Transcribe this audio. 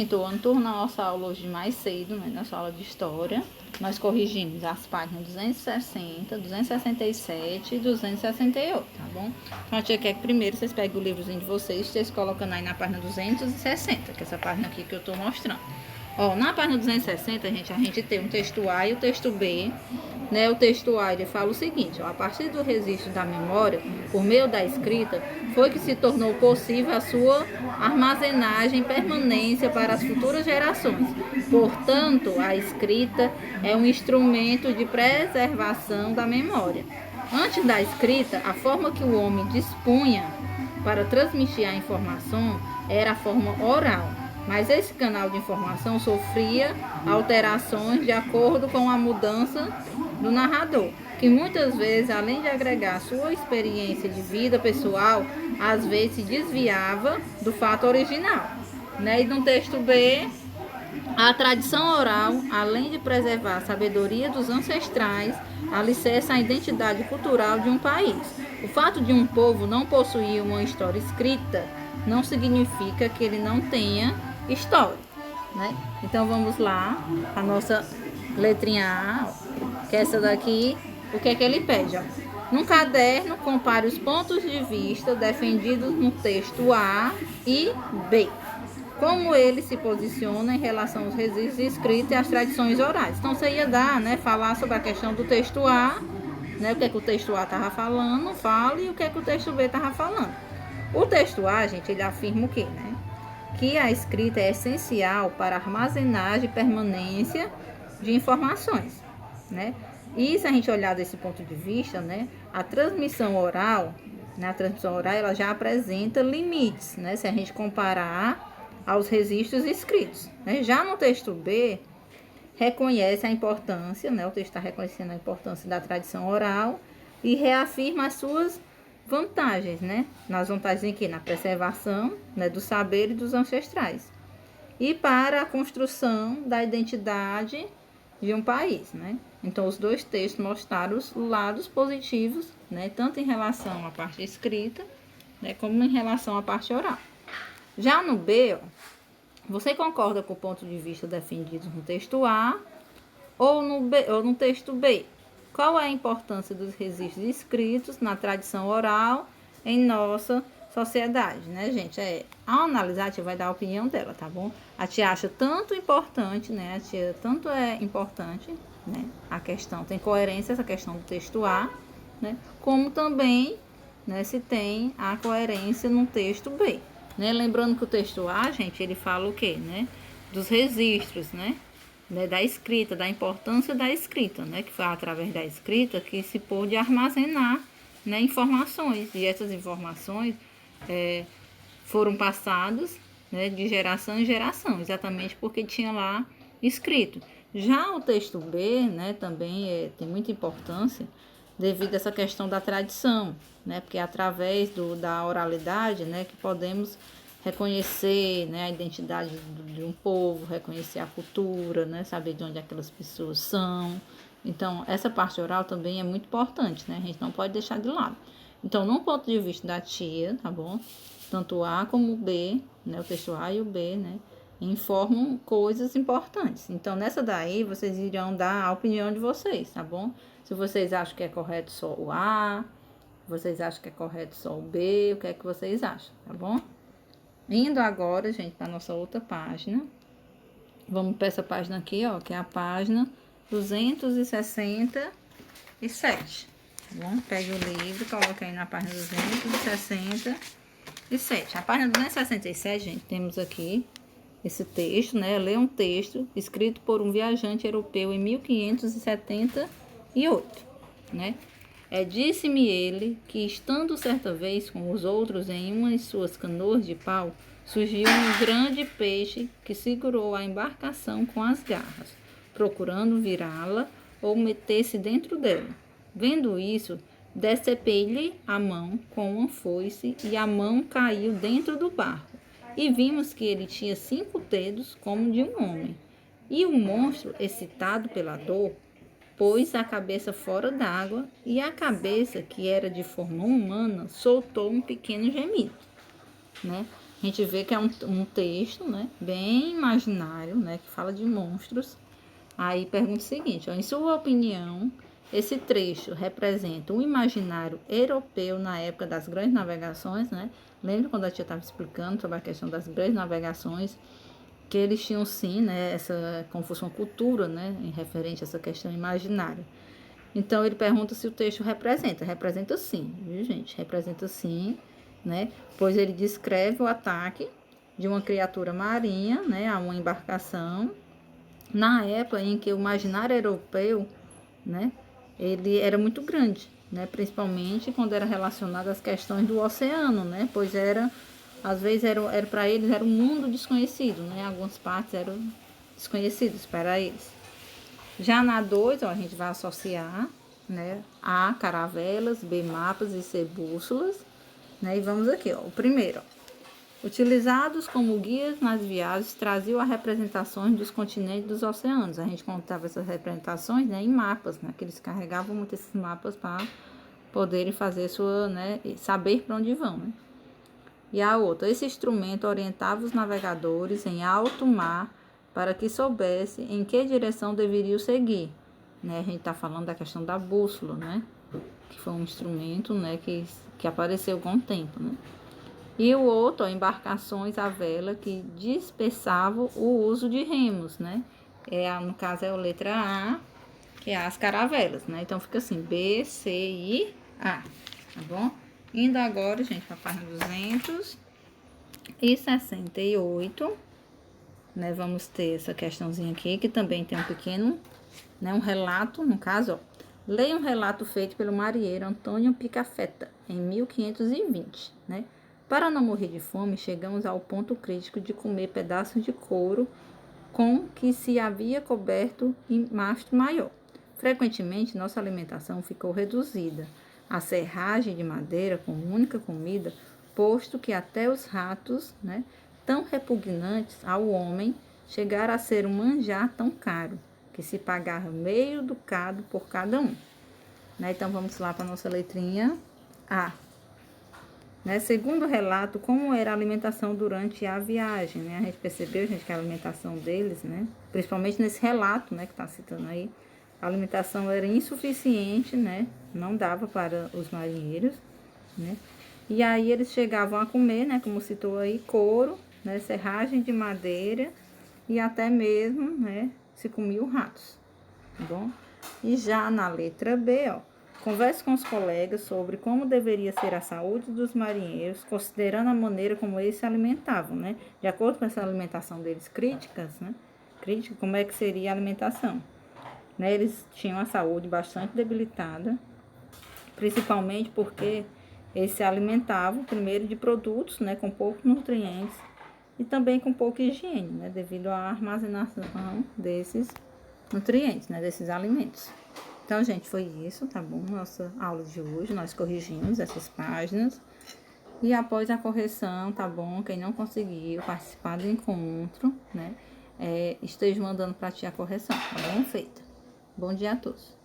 Então, vamos tornar nossa aula hoje mais cedo, né, nossa aula de história. Nós corrigimos as páginas 260, 267 e 268, tá bom? Então, a tia quer que primeiro vocês peguem o livrozinho de vocês e vocês colocando aí na página 260, que é essa página aqui que eu tô mostrando. Ó, na página 260, a gente tem o texto A e o texto B, né? O texto A, ele fala o seguinte, ó, a partir do registro da memória, por meio da escrita, foi que se tornou possível a sua armazenagem e permanência para as futuras gerações. Portanto, a escrita é um instrumento de preservação da memória. Antes da escrita, a forma que o homem dispunha para transmitir a informação era a forma oral. Mas esse canal de informação sofria alterações de acordo com a mudança do narrador, que muitas vezes, além de agregar sua experiência de vida pessoal, às vezes se desviava do fato original. Né? E no texto B, a tradição oral, além de preservar a sabedoria dos ancestrais, alicerça a identidade cultural de um país. O fato de um povo não possuir uma história escrita não significa que ele não tenha história, né? Então vamos lá, a nossa letrinha A, que é essa daqui, o que é que ele pede? Ó? Num caderno, compare os pontos de vista defendidos no texto A e B. Como ele se posiciona em relação aos registros escritos e às tradições orais. Então, você ia dar, né, falar sobre a questão do texto A, né, o que é que o texto A estava falando, fala, e o que é que o texto B estava falando. O texto A, gente, ele afirma o quê, né? Que a escrita é essencial para a armazenagem e permanência de informações, né? E se a gente olhar desse ponto de vista, né, a transmissão oral, ela já apresenta limites, né? Se a gente comparar aos registros escritos, né? Já no texto B, reconhece a importância, né? O texto está reconhecendo a importância da tradição oral e reafirma as suas vantagens, né? Nas vantagens em que? Na preservação, né, do saber e dos ancestrais. E para a construção da identidade de um país, né? Então, os dois textos mostraram os lados positivos, né? Tanto em relação à parte escrita, né, como em relação à parte oral. Já no B, ó, você concorda com o ponto de vista defendido no texto A ou no texto B? Qual é a importância dos registros escritos na tradição oral em nossa sociedade, né, gente? Ao analisar, a tia vai dar a opinião dela, tá bom? A tia acha tanto importante, né? A tia tanto é importante, né? A questão tem coerência, essa questão do texto A, né? Como também, né, se tem a coerência no texto B, né? Lembrando que o texto A, gente, ele fala o quê, né? Dos registros, né? Da escrita, da importância da escrita, né? Que foi através da escrita que se pôde armazenar, né, informações. E essas informações foram passadas, né, de geração em geração, exatamente porque tinha lá escrito. Já o texto B, né, também tem muita importância devido a essa questão da tradição, né? Porque é através da oralidade, né, que podemos reconhecer, né, a identidade de um povo, reconhecer a cultura, né, saber de onde aquelas pessoas são. Então, essa parte oral também é muito importante, né? A gente não pode deixar de lado. Então, no ponto de vista da tia, tá bom? Tanto o A como o B, né, o texto A e o B, né, informam coisas importantes. Então, nessa daí, vocês irão dar a opinião de vocês, tá bom? Se vocês acham que é correto só o A, vocês acham que é correto só o B, o que é que vocês acham, tá bom? Indo agora, gente, para a nossa outra página. Vamos para essa página aqui, ó, que é a página 267. Tá bom? Pegue o livro, coloque aí na página 267. A página 267, gente, temos aqui esse texto, né? Lê um texto escrito por um viajante europeu em 1578, né? Disse-me ele que, estando certa vez com os outros em uma de suas canoas de pau, surgiu um grande peixe que segurou a embarcação com as garras, procurando virá-la ou meter-se dentro dela. Vendo isso, decepei-lhe a mão com uma foice e a mão caiu dentro do barco. E vimos que ele tinha 5 dedos como de um homem. E o monstro, excitado pela dor, pôs a cabeça fora d'água e a cabeça, que era de forma humana, soltou um pequeno gemido, né? a gente vê que é um texto, né, bem imaginário, né, que fala de monstros. Aí pergunta o seguinte, ó, em sua opinião, esse trecho representa um imaginário europeu na época das grandes navegações, né? Lembra quando a tia estava explicando sobre a questão das grandes navegações, que eles tinham sim, né, essa, como fosse uma cultura, né, em referente a essa questão imaginária. Então ele pergunta se o texto representa. Representa sim, viu, gente? Representa sim, né? Pois ele descreve o ataque de uma criatura marinha, né, a uma embarcação, na época em que o imaginário europeu, né, ele era muito grande, né, principalmente quando era relacionado às questões do oceano, né, pois era, às vezes era para eles era um mundo desconhecido, né, algumas partes eram desconhecidas para eles. Já na 2, a gente vai associar, né, A, caravelas, B, mapas e C, bússolas, né, e vamos aqui, ó, o primeiro, ó. Utilizados como guias nas viagens, traziam as representações dos continentes e dos oceanos. A gente contava essas representações, né, em mapas, né, que eles carregavam muito esses mapas para poderem fazer sua, né, saber para onde vão, né. E a outra, esse instrumento orientava os navegadores em alto mar para que soubesse em que direção deveriam seguir, né. A gente está falando da questão da bússola, né, que foi um instrumento, né, que apareceu com o tempo, né. E o outro, ó, embarcações à vela que dispensavam o uso de remos, né? No caso é a letra A, que é as caravelas, né? Então fica assim, B, C, I, A, tá bom? Indo agora, gente, para a página 268, né? Vamos ter essa questãozinha aqui, que também tem um pequeno, né? Um relato, no caso, ó. Leia um relato feito pelo marinheiro Antônio Picafetta, em 1520, né? Para não morrer de fome, chegamos ao ponto crítico de comer pedaços de couro com que se havia coberto em mastro maior. Frequentemente, nossa alimentação ficou reduzida à serragem de madeira como única comida, posto que até os ratos, né, tão repugnantes ao homem, chegaram a ser um manjar tão caro, que se pagava meio ducado por cada um. Né? Então, vamos lá para a nossa letrinha A. Né? Segundo o relato, como era a alimentação durante a viagem, né? A gente percebeu, gente, que a alimentação deles, né? Principalmente nesse relato, né, que está citando aí, a alimentação era insuficiente, né? Não dava para os marinheiros, né? E aí eles chegavam a comer, né, como citou aí, couro, né, serragem de madeira e até mesmo, né, se comiam ratos, tá bom? E já na letra B, ó, converse com os colegas sobre como deveria ser a saúde dos marinheiros, considerando a maneira como eles se alimentavam, né? De acordo com essa alimentação deles, críticas, né? Crítica, como é que seria a alimentação? Né? Eles tinham a saúde bastante debilitada, principalmente porque eles se alimentavam primeiro de produtos, né, com poucos nutrientes e também com pouca higiene, né, devido à armazenação desses nutrientes, né, desses alimentos. Então, gente, foi isso, tá bom? Nossa aula de hoje, nós corrigimos essas páginas. E após a correção, tá bom? Quem não conseguiu participar do encontro, né? Esteja mandando para ti a correção, tá bom? Feita. Bom dia a todos.